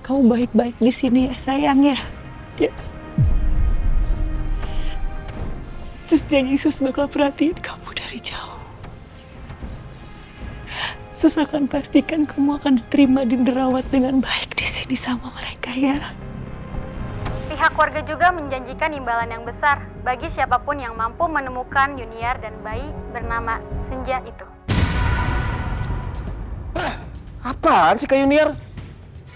kamu baik-baik di sini ya sayang ya. Ya. Sus janji Sus bakal perhatiin kamu dari jauh. Sus akan pastikan kamu akan diterima dan dirawat dengan baik di sini sama mereka ya. Pihak keluarga juga menjanjikan imbalan yang besar bagi siapapun yang mampu menemukan Yuniar dan bayi bernama Senja itu. Apaan sih Kak Yuniar?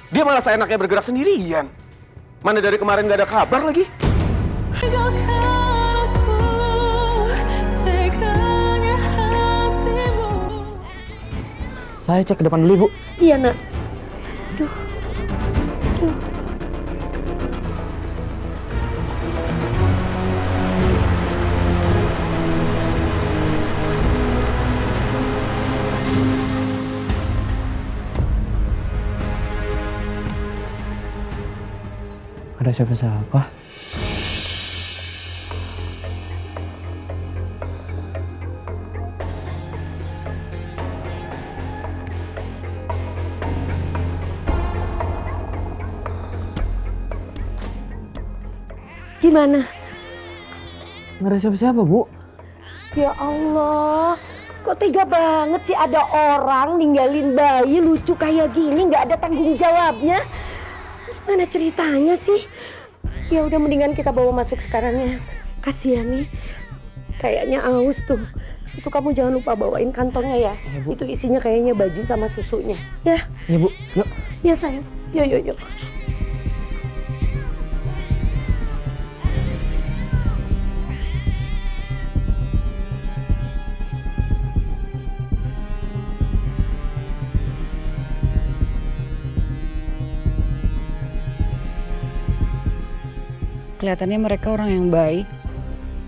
Dia malah seenaknya bergerak sendirian. Mana dari kemarin gak ada kabar lagi? Saya cek ke depan dulu, Bu. Iya, Nak. Aduh. Aduh. Ada siapa-siapa? Gimana? Nggak ada siapa-siapa, Bu. Ya Allah, kok tega banget sih ada orang ninggalin bayi lucu kayak gini nggak ada tanggung jawabnya. Mana ceritanya sih? Ya udah mendingan kita bawa masuk sekarang ya. Kasihan nih, kayaknya aus tuh. Itu kamu jangan lupa bawain kantongnya ya. Iya, Bu. Itu isinya kayaknya baju sama susunya. Ya, Iya, Bu. Yuk. ya sayang. Yuk, yuk, yuk. Kelihatannya mereka orang yang baik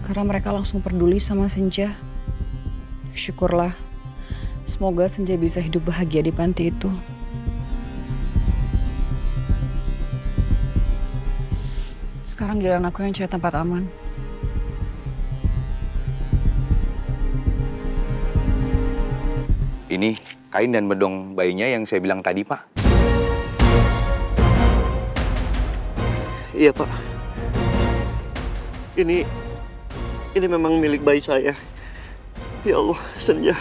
karena mereka langsung peduli sama Senja. Syukurlah. Semoga Senja bisa hidup bahagia di panti itu. Sekarang giliran aku yang cari tempat aman. Ini kain dan bedong bayinya yang saya bilang tadi, Pak. Iya, Pak. Ini memang milik bayi saya. Ya Allah, Senja.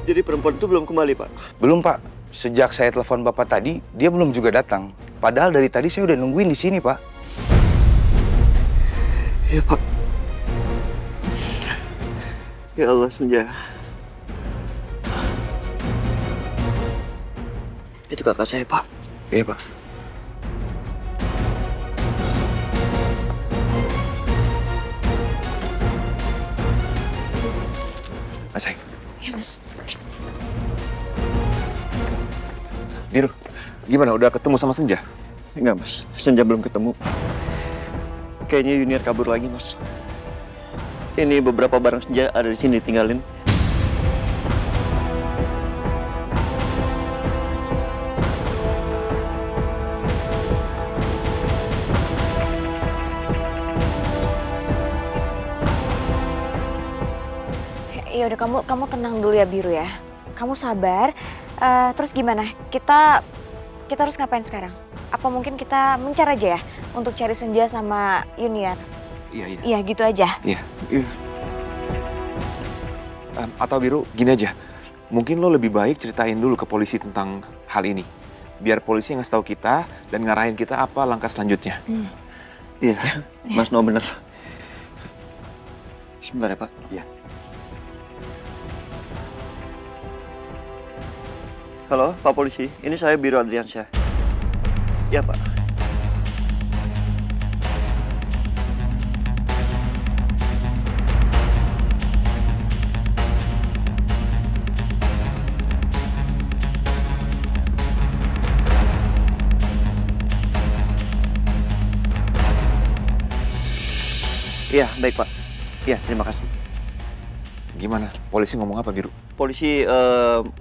Jadi perempuan itu belum kembali, Pak? Belum, Pak. Sejak saya telepon Bapak tadi, dia belum juga datang. Padahal dari tadi saya udah nungguin di sini, Pak. Iya, Pak. Ya Allah, Senja. Itu kakak saya, Pak. Iya, Pak. Mas Sayang. Ya, Mas. Biru, gimana? Udah ketemu sama Senja? Enggak, Mas. Senja belum ketemu. Kayaknya Yuniar kabur lagi, Mas. Ini beberapa barang Senja ada di sini tinggalin. Ya udah kamu tenang dulu ya Biru ya. Kamu sabar. Terus gimana? Kita harus ngapain sekarang? Apa mungkin kita mencari aja ya untuk cari Senja sama Yuniar? Iya. Iya gitu aja. Iya. Iya. Atau Biru, gini aja. Mungkin lo lebih baik ceritain dulu ke polisi tentang hal ini. Biar polisi ngasih tahu kita dan ngarahin kita apa langkah selanjutnya. Iya, Mas No bener. Sebentar ya, Pak. Iya. Halo, Pak Polisi. Ini saya Biru Adriansyah. Ya, Pak. Iya, baik, Pak. Iya, terima kasih. Gimana? Polisi ngomong apa, Biru? Polisi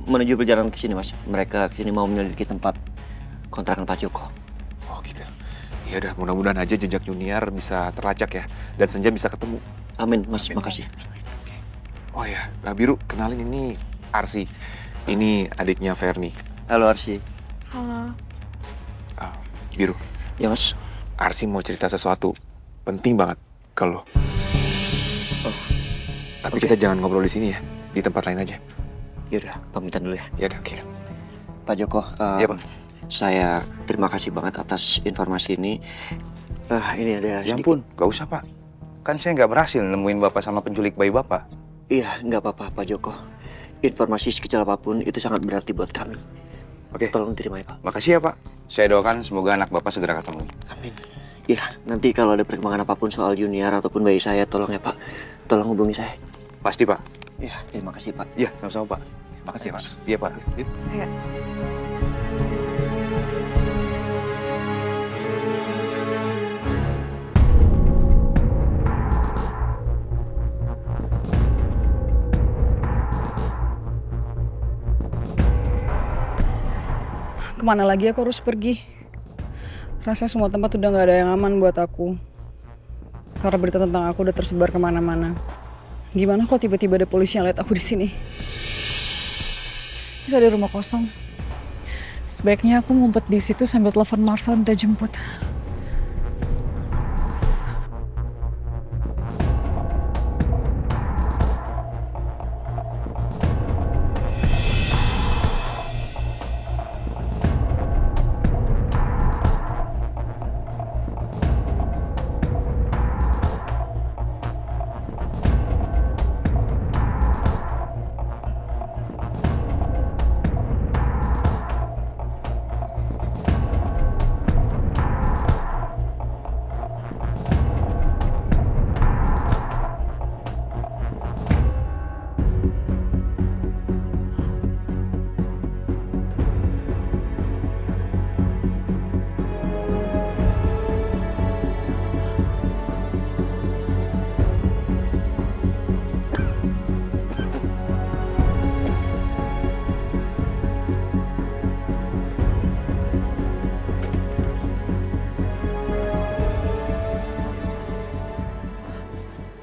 menuju perjalanan ke sini, Mas. Mereka ke sini mau menyelidiki tempat kontrakan Pak Joko. Oh gitu. Ya udah, mudah-mudahan aja jejak Yuniar bisa terlacak ya, dan Senja bisa ketemu. Amin, Mas. Makasih. Oh ya, Biru, kenalin ini Arsi. Ini adiknya Verni. Halo, Arsi. Halo. Biru, Ya, Mas. Arsi mau cerita sesuatu penting banget ke lo. Tapi oke. kita jangan ngobrol di sini ya, di tempat lain aja. Yaudah, pamitan dulu ya. Ya udah, oke. Pak Joko, Iya, Pak. saya terima kasih banget atas informasi ini. Ini ada Ya sedikit. ampun, gak usah Pak. Kan saya nggak berhasil nemuin Bapak sama penculik bayi Bapak. Iya, nggak apa-apa, Pak Joko. Informasi sekecil apapun itu sangat berarti buat kami. Oke, Tolong terima ya, Pak. makasih ya Pak. Saya doakan semoga anak Bapak segera ketemu. Amin. Ya, nanti kalau ada perkembangan apapun soal Junior ataupun bayi saya, tolong ya, Pak. Tolong hubungi saya. Pasti Pak. Ya, terima kasih, Pak. Iya, sama-sama Pak. Makasih ya, Pak. Iya Pak. Kemana lagi aku harus pergi? Rasanya semua tempat udah gak ada yang aman buat aku. Karena berita tentang aku udah tersebar kemana-mana. Gimana kok tiba-tiba ada polisi yang lihat aku di sini? Ini ada rumah kosong. Sebaiknya aku ngumpet di situ sambil telepon Marcel minta jemput.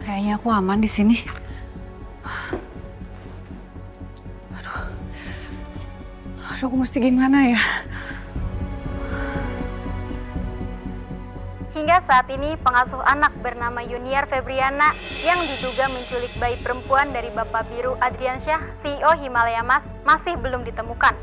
Kayaknya aku aman di sini. Aduh, aku mesti gimana ya? Hingga saat ini pengasuh anak bernama Yuniar Febriana yang diduga menculik bayi perempuan dari Bapak Biru Adriansyah, CEO Himalaya Mas, masih belum ditemukan.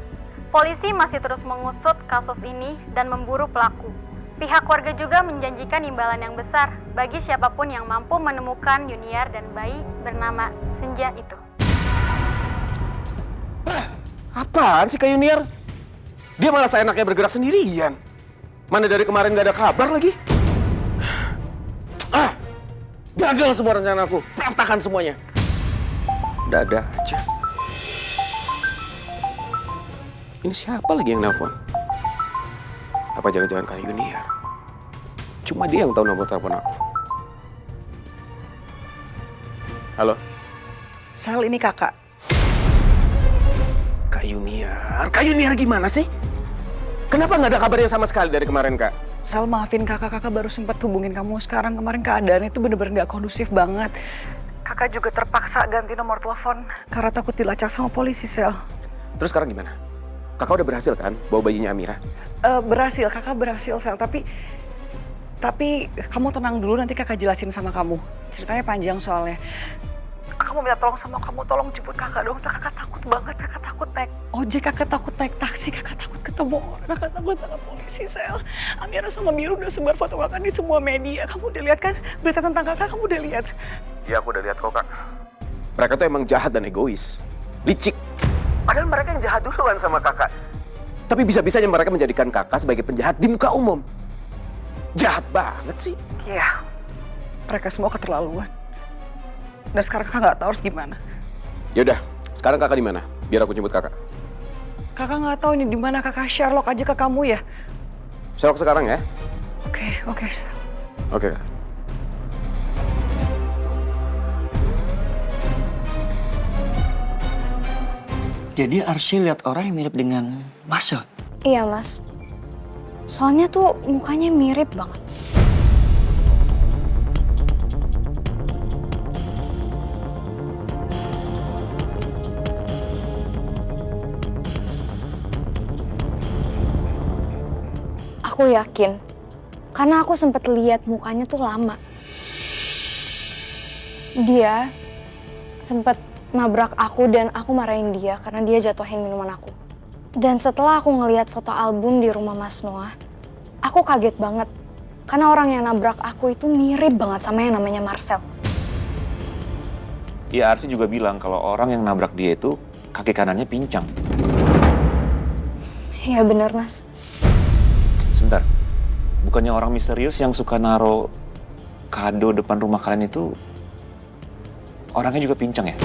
Polisi masih terus mengusut kasus ini dan memburu pelaku. Pihak warga juga menjanjikan imbalan yang besar bagi siapapun yang mampu menemukan Yuniar dan bayi bernama Senja itu. Apaan sih Kak Yuniar? Dia malah seenaknya bergerak sendirian. Mana dari kemarin gak ada kabar lagi? Gagal semua rencana aku. Berantakan semuanya. Dada aja. Ini siapa lagi yang nelpon? Apa jangan-jangan Kak Yuniar? Cuma dia yang tahu nomor telepon aku. Halo? Sal, ini kakak. Kak Yuniar? Kak Yuniar gimana sih? Kenapa nggak ada kabarnya sama sekali dari kemarin, Kak? Sal, maafin kakak baru sempat hubungin kamu sekarang. Kemarin keadaannya itu bener-bener gak kondusif banget. Kakak juga terpaksa ganti nomor telepon karena takut dilacak sama polisi, Sel. Terus sekarang gimana? Kakak udah berhasil kan bawa bayinya Amira? Berhasil, kakak berhasil, Sel. Tapi kamu tenang dulu, nanti kakak jelasin sama kamu. Ceritanya panjang soalnya. Kakak mau minta tolong sama kamu, tolong jemput kakak dong. Kakak takut banget, kakak takut naik ojek, kakak takut naik taksi, kakak takut ketemu orang, kakak takut sama polisi, Sel. Amira sama Biru udah sebar foto kakak di semua media. Kamu udah lihat kan berita tentang kakak, kamu udah lihat? Iya, aku udah lihat kok, Kak. Mereka tuh emang jahat dan egois. Licik. Padahal mereka yang jahat duluan sama kakak. Tapi bisa-bisanya mereka menjadikan kakak sebagai penjahat di muka umum. Jahat banget sih. Iya, mereka semua keterlaluan. Dan sekarang kakak nggak tahu harus gimana. Yaudah, sekarang kakak di mana? Biar aku jemput kakak. Kakak nggak tahu ini di mana, kakak Sherlock aja ke kamu ya. Sherlock sekarang ya? Oke, Sel. Oke, Kak. Jadi Arsi lihat orang yang mirip dengan Marcel. Iya, Mas. Soalnya tuh mukanya mirip banget. Aku yakin, karena aku sempet lihat mukanya tuh lama. Dia sempet nabrak aku dan aku marahin dia karena dia jatuhin minuman aku. Dan setelah aku ngelihat foto album di rumah Mas Noah, aku kaget banget. Karena orang yang nabrak aku itu mirip banget sama yang namanya Marcel. Ya Arsi juga bilang kalau orang yang nabrak dia itu kaki kanannya pincang. Iya bener Mas. Sebentar, bukannya orang misterius yang suka naro kado depan rumah kalian itu orangnya juga pincang ya?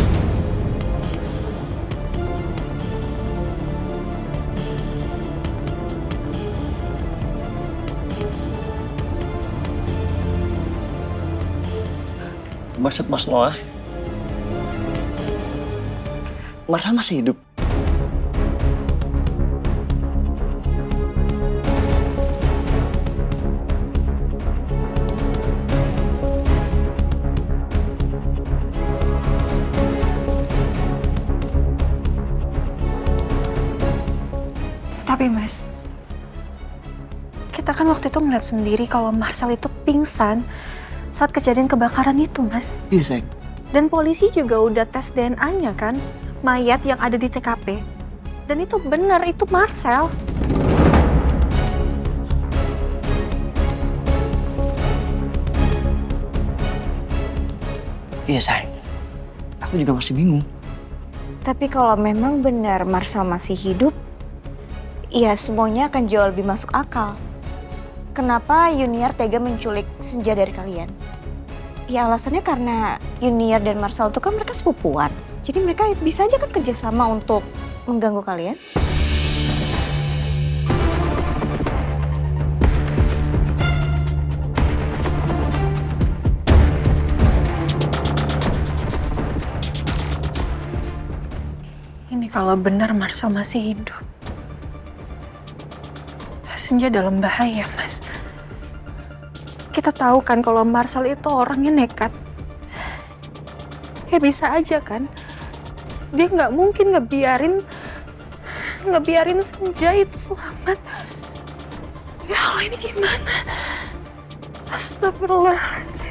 Maksud Mas Noah, Marcel masih hidup? Tapi Mas, kita kan waktu itu ngeliat sendiri kalau Marcel itu pingsan saat kejadian kebakaran itu, Mas. Iya, sayang. Dan polisi juga udah tes DNA-nya kan, mayat yang ada di TKP. Dan itu benar, itu Marcel. Iya, sayang. Aku juga masih bingung. Tapi kalau memang benar Marcel masih hidup, ya semuanya akan jauh lebih masuk akal. Kenapa Yuniar tega menculik Senja dari kalian? Ya alasannya karena Yuniar dan Marcel itu kan mereka sepupuan. Jadi mereka bisa aja kan kerjasama untuk mengganggu kalian. Ini kalau benar Marcel masih hidup, Senja dalam bahaya, Mas. Kita tahu kan kalau Marcel itu orangnya nekat. Ya bisa aja kan. Dia nggak mungkin ngebiarin Senja itu selamat. Ya Allah, ini gimana? Astagfirullahaladzim.